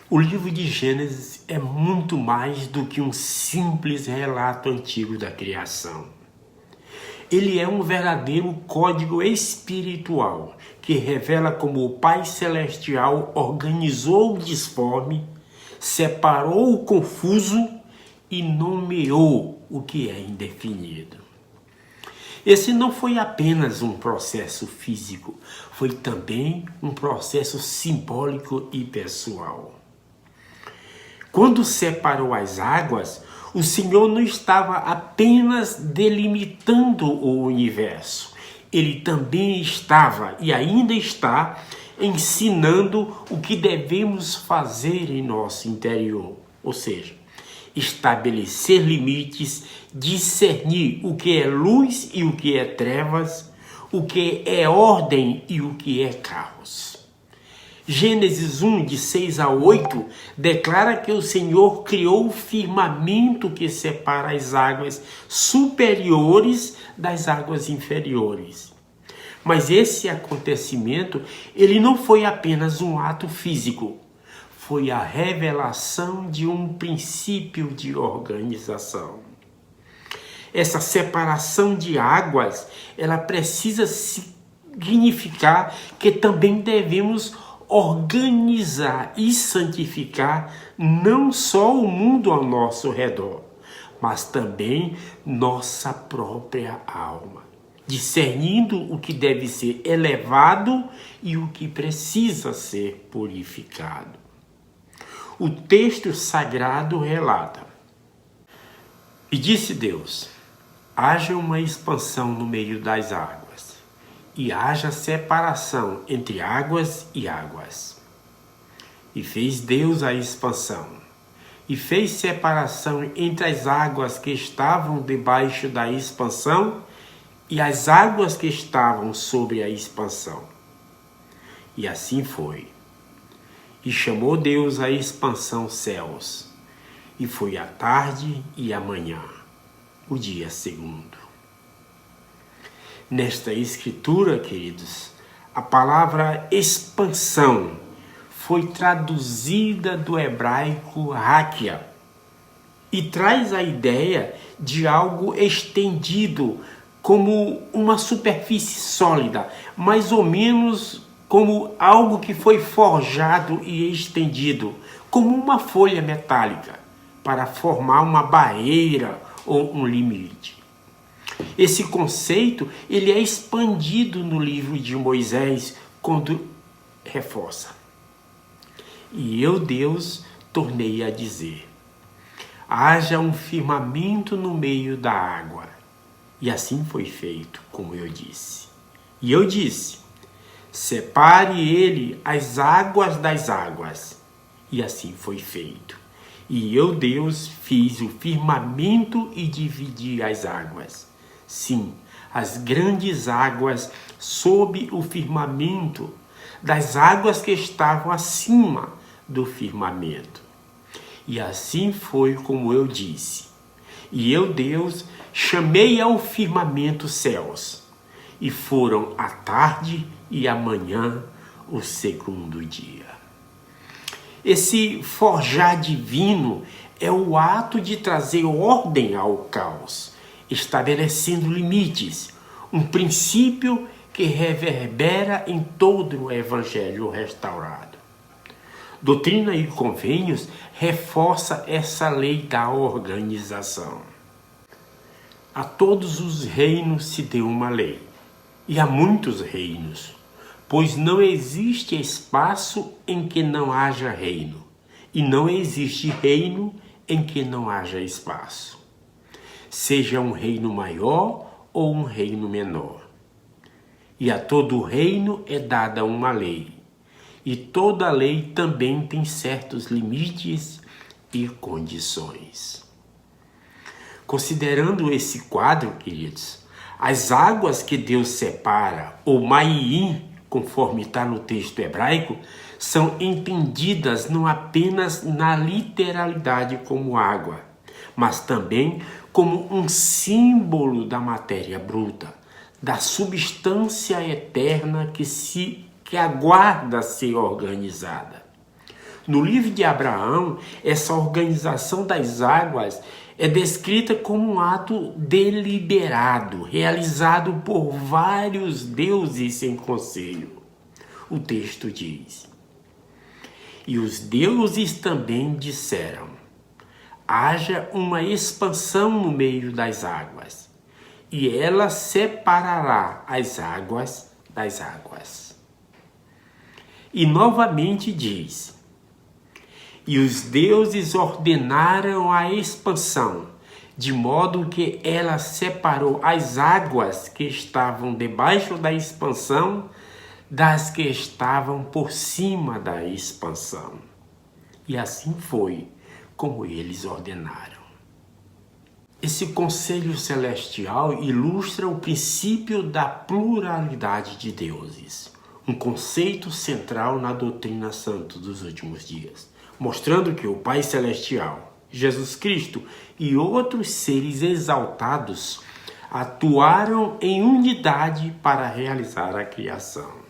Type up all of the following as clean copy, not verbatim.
O livro de Gênesis é muito mais do que um simples relato antigo da criação. Ele é um verdadeiro código espiritual que revela como o Pai Celestial organizou o disforme, separou o confuso e nomeou o que é indefinido. Esse não foi apenas um processo físico, foi também um processo simbólico e pessoal. Quando separou as águas, o Senhor não estava apenas delimitando o universo. Ele também estava e ainda está ensinando o que devemos fazer em nosso interior. Ou seja, estabelecer limites, discernir o que é luz e o que é trevas, o que é ordem e o que é caos. Gênesis 1, de 6 a 8, declara que o Senhor criou o firmamento que separa as águas superiores das águas inferiores. Mas esse acontecimento, ele não foi apenas um ato físico, foi a revelação de um princípio de organização. Essa separação de águas, ela precisa significar que também devemos organizar e santificar não só o mundo ao nosso redor, mas também nossa própria alma, discernindo o que deve ser elevado e o que precisa ser purificado. O texto sagrado relata: E disse Deus, haja uma expansão no meio das águas, e haja separação entre águas e águas. E fez Deus a expansão, e fez separação entre as águas que estavam debaixo da expansão e as águas que estavam sobre a expansão. E assim foi. E chamou Deus a expansão céus, e foi a tarde e a manhã, o dia segundo. Nesta escritura, queridos, a palavra expansão foi traduzida do hebraico rakia e traz a ideia de algo estendido como uma superfície sólida, mais ou menos como algo que foi forjado e estendido, como uma folha metálica, para formar uma barreira ou um limite. Esse conceito, ele é expandido no livro de Moisés, quando reforça: E eu, Deus, tornei a dizer, haja um firmamento no meio da água. E assim foi feito, como eu disse. E eu disse, separe ele as águas das águas. E assim foi feito. E eu, Deus, fiz o firmamento e dividi as águas. Sim, as grandes águas sob o firmamento, das águas que estavam acima do firmamento. E assim foi como eu disse. E eu, Deus, chamei ao firmamento céus, e foram a tarde e a manhã o segundo dia. Esse forjar divino é o ato de trazer ordem ao caos, estabelecendo limites, um princípio que reverbera em todo o Evangelho restaurado. Doutrina e Convênios reforça essa lei da organização. A todos os reinos se deu uma lei, e a muitos reinos, pois não existe espaço em que não haja reino, e não existe reino em que não haja espaço. Seja um reino maior ou um reino menor. E a todo reino é dada uma lei, e toda lei também tem certos limites e condições. Considerando esse quadro, queridos, as águas que Deus separa, ou Maiim, conforme está no texto hebraico, são entendidas não apenas na literalidade como água, mas também como um símbolo da matéria bruta, da substância eterna que aguarda ser organizada. No livro de Abraão, essa organização das águas é descrita como um ato deliberado, realizado por vários deuses em conselho. O texto diz: e os deuses também disseram: haja uma expansão no meio das águas, e ela separará as águas das águas. E novamente diz: e os deuses ordenaram a expansão, de modo que ela separou as águas que estavam debaixo da expansão das que estavam por cima da expansão. E assim foi como eles ordenaram. Esse conselho celestial ilustra o princípio da pluralidade de deuses, um conceito central na doutrina santa dos últimos dias, mostrando que o Pai Celestial, Jesus Cristo e outros seres exaltados atuaram em unidade para realizar a criação.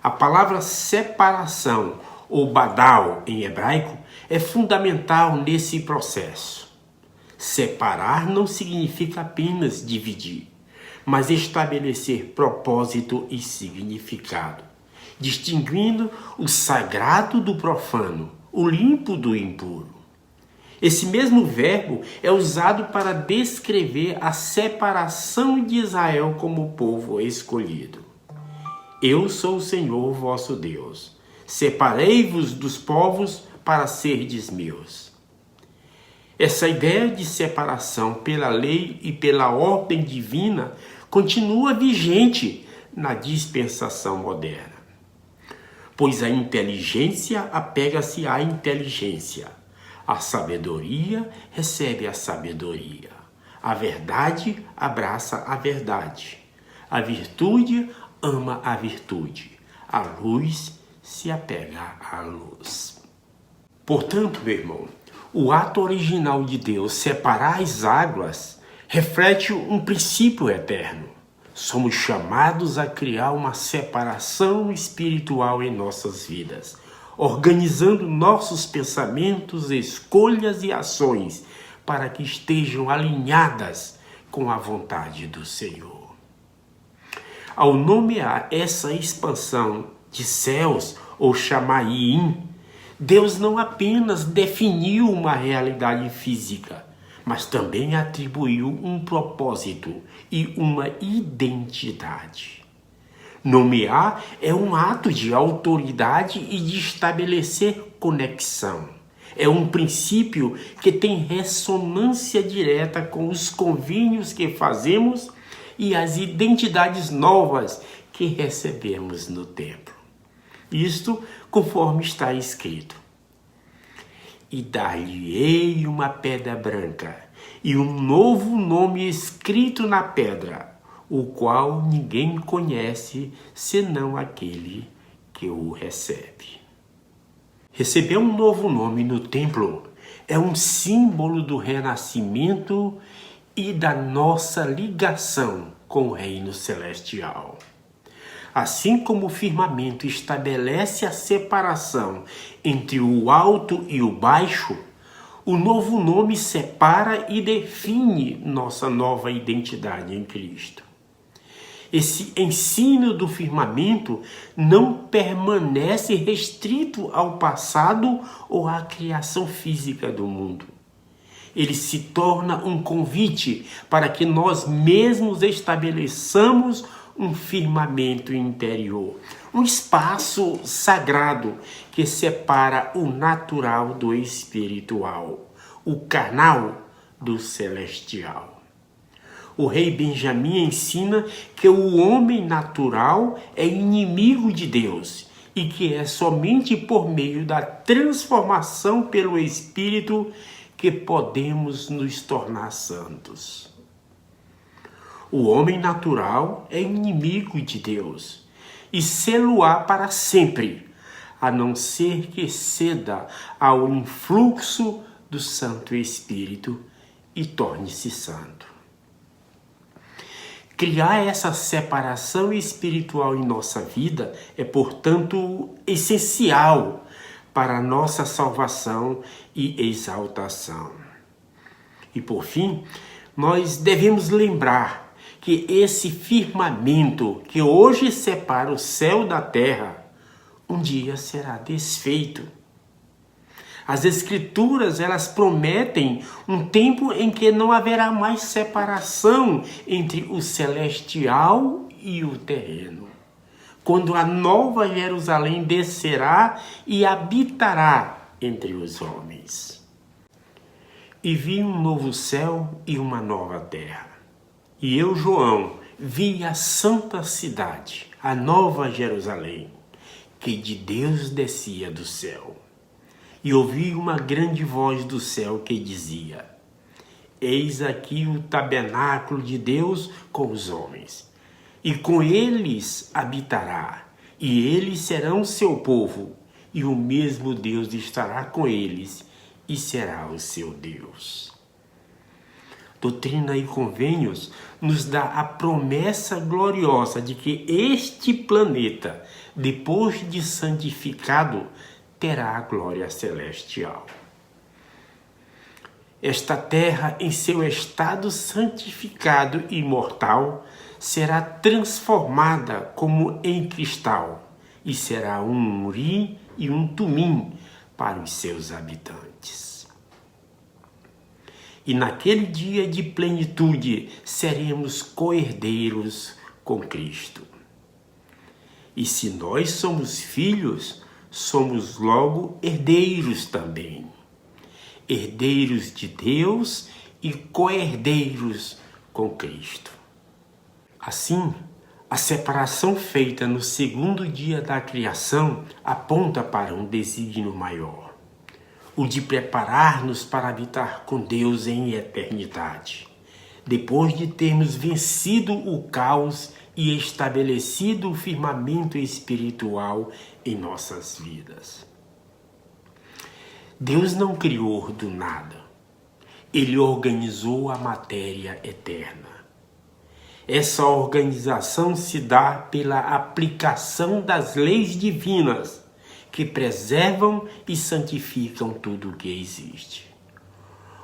A palavra separação, ou badal em hebraico, é fundamental nesse processo. Separar não significa apenas dividir, mas estabelecer propósito e significado, distinguindo o sagrado do profano, o limpo do impuro. Esse mesmo verbo é usado para descrever a separação de Israel como povo escolhido. Eu sou o Senhor vosso Deus. Separei-vos dos povos para serdes meus. Essa ideia de separação pela lei e pela ordem divina continua vigente na dispensação moderna. Pois a inteligência apega-se à inteligência, a sabedoria recebe a sabedoria, a verdade abraça a verdade, a virtude ama a virtude, a luz se apega à luz. Portanto, meu irmão, o ato original de Deus, separar as águas, reflete um princípio eterno. Somos chamados a criar uma separação espiritual em nossas vidas, organizando nossos pensamentos, escolhas e ações para que estejam alinhadas com a vontade do Senhor. Ao nomear essa expansão de céus, ou Shamaim, Deus não apenas definiu uma realidade física, mas também atribuiu um propósito e uma identidade. Nomear é um ato de autoridade e de estabelecer conexão. É um princípio que tem ressonância direta com os convênios que fazemos e as identidades novas que recebemos no templo. Isto conforme está escrito: e dar-lhe-ei uma pedra branca e um novo nome escrito na pedra, o qual ninguém conhece senão aquele que o recebe. Receber um novo nome no templo é um símbolo do renascimento e da nossa ligação com o reino celestial. Assim como o firmamento estabelece a separação entre o alto e o baixo, o novo nome separa e define nossa nova identidade em Cristo. Esse ensino do firmamento não permanece restrito ao passado ou à criação física do mundo. Ele se torna um convite para que nós mesmos estabeleçamos um firmamento interior, um espaço sagrado que separa o natural do espiritual, o carnal do celestial. O rei Benjamim ensina que o homem natural é inimigo de Deus e que é somente por meio da transformação pelo Espírito que podemos nos tornar santos. O homem natural é inimigo de Deus e sê-lo-á para sempre, a não ser que ceda ao influxo do Santo Espírito e torne-se santo. Criar essa separação espiritual em nossa vida é, portanto, essencial para nossa salvação e exaltação. E por fim, nós devemos lembrar que esse firmamento que hoje separa o céu da terra, um dia será desfeito. As Escrituras, elas prometem um tempo em que não haverá mais separação entre o celestial e o terreno. Quando a nova Jerusalém descerá e habitará entre os homens. E vi um novo céu e uma nova terra. E eu, João, vi a santa cidade, a nova Jerusalém, que de Deus descia do céu. E ouvi uma grande voz do céu que dizia: Eis aqui o tabernáculo de Deus com os homens, e com eles habitará, e eles serão seu povo, e o mesmo Deus estará com eles, e será o seu Deus. Doutrina e Convênios nos dá a promessa gloriosa de que este planeta, depois de santificado, terá a glória celestial. Esta terra, em seu estado santificado e imortal, será transformada como em cristal e será um urim e um tumim para os seus habitantes. E naquele dia de plenitude seremos co-herdeiros com Cristo. E se nós somos filhos, somos logo herdeiros também. Herdeiros de Deus e co-herdeiros com Cristo. Assim, a separação feita no segundo dia da criação aponta para um desígnio maior, o de preparar-nos para habitar com Deus em eternidade, depois de termos vencido o caos e estabelecido o firmamento espiritual em nossas vidas. Deus não criou do nada. Ele organizou a matéria eterna. Essa organização se dá pela aplicação das leis divinas que preservam e santificam tudo o que existe.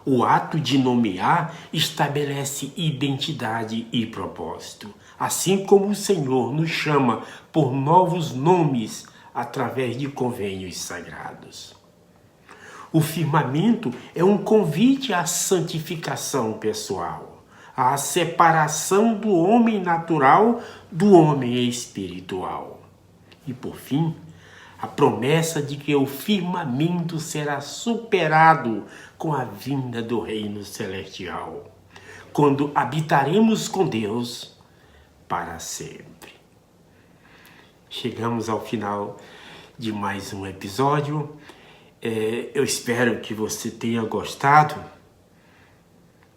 O ato de nomear estabelece identidade e propósito, assim como o Senhor nos chama por novos nomes através de convênios sagrados. O firmamento é um convite à santificação pessoal, à separação do homem natural do homem espiritual. E por fim, a promessa de que o firmamento será superado com a vinda do reino celestial, quando habitaremos com Deus para sempre. Chegamos ao final de mais um episódio. Eu espero que você tenha gostado,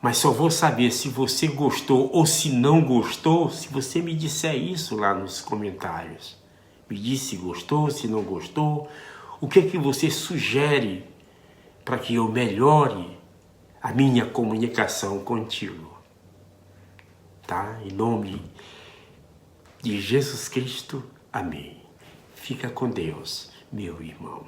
mas só vou saber se você gostou ou se não gostou se você me disser isso lá nos comentários. Me diz se gostou, se não gostou, o que é que você sugere para que eu melhore a minha comunicação contigo. Tá? Em nome de Jesus Cristo, amém. Fica com Deus, meu irmão.